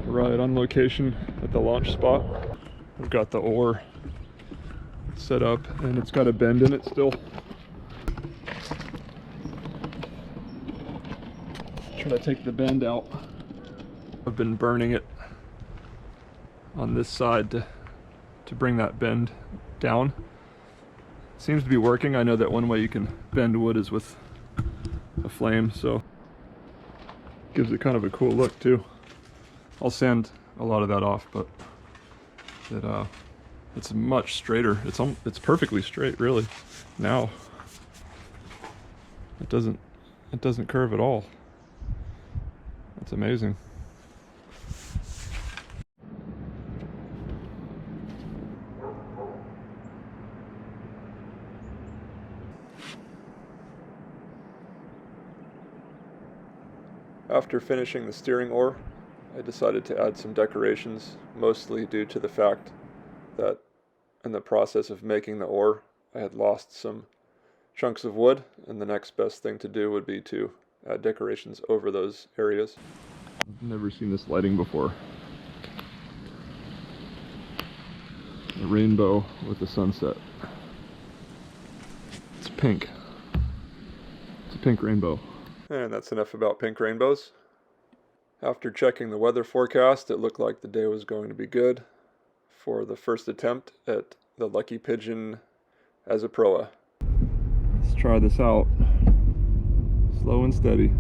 Right on location at the launch spot. We've got the oar set up and it's got a bend in it still. Try to take the bend out. I've been burning it on this side to bring that bend down. Seems to be working. I know that one way you can bend wood is with a flame, so gives it kind of a cool look too. I'll sand a lot of that off, but it's much straighter. It's perfectly straight, really. Now it doesn't curve at all. That's amazing. After finishing the steering oar, I decided to add some decorations, mostly due to the fact that in the process of making the oar, I had lost some chunks of wood, and the next best thing to do would be to add decorations over those areas. I've never seen this lighting before. A rainbow with the sunset. It's pink. It's a pink rainbow. And that's enough about pink rainbows. After checking the weather forecast, it looked like the day was going to be good for the first attempt at the Lucky Pigeon as a proa. Let's try this out. Slow and steady.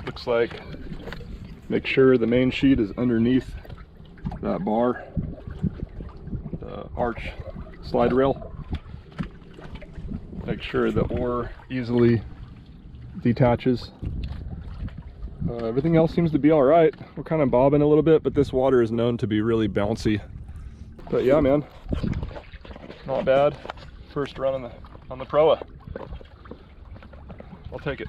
Looks like, make sure the main sheet is underneath that bar, the arch slide rail. Make sure the oar easily detaches. Everything else seems to be all right. We're kind of bobbing a little bit, but this water is known to be really bouncy. But yeah, man, not bad. First run on the Proa. I'll take it.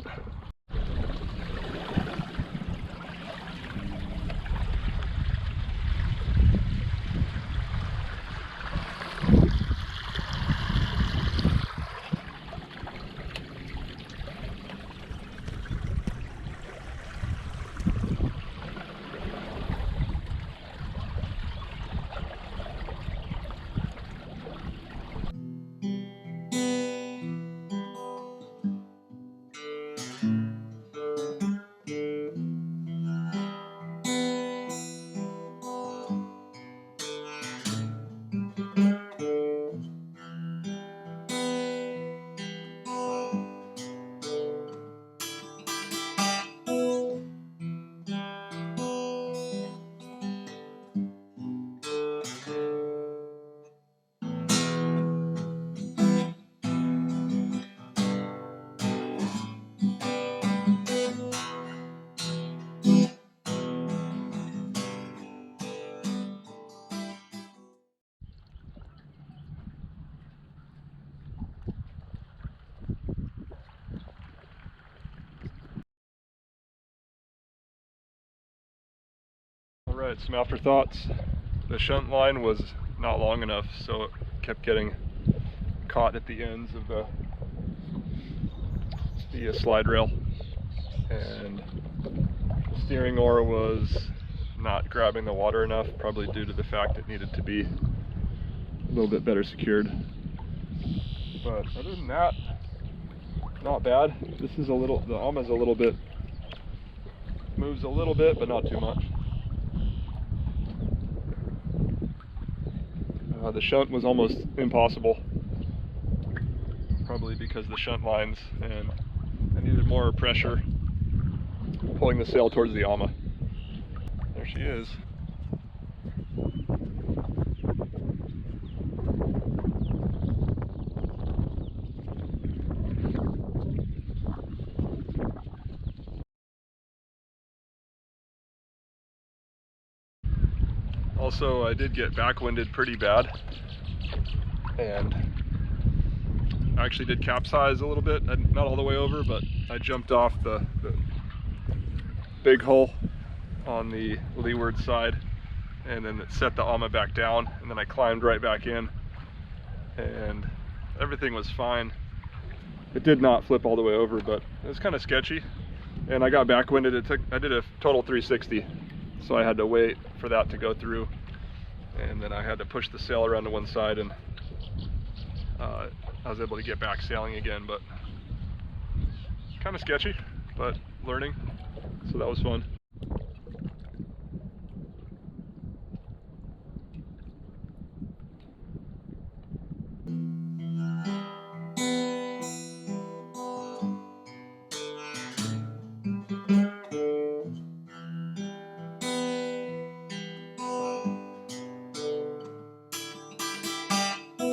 Alright, some afterthoughts. The shunt line was not long enough, so it kept getting caught at the ends of the slide rail, and the steering oar was not grabbing the water enough, probably due to the fact it needed to be a little bit better secured. But other than that, not bad. This is the Ama's a little bit, moves a little bit, but not too much. The shunt was almost impossible, probably because the shunt lines, and I needed more pressure pulling the sail towards the Ama. There she is. Also, I did get backwinded pretty bad, and I actually did capsize a little bit, not all the way over, but I jumped off the big hull on the leeward side, and then it set the Ama back down, and then I climbed right back in, and everything was fine. It did not flip all the way over, but it was kind of sketchy, and I got backwinded. I did a total 360, so I had to wait for that to go through, and then I had to push the sail around to one side, and I was able to get back sailing again. But kind of sketchy, but learning, so that was fun.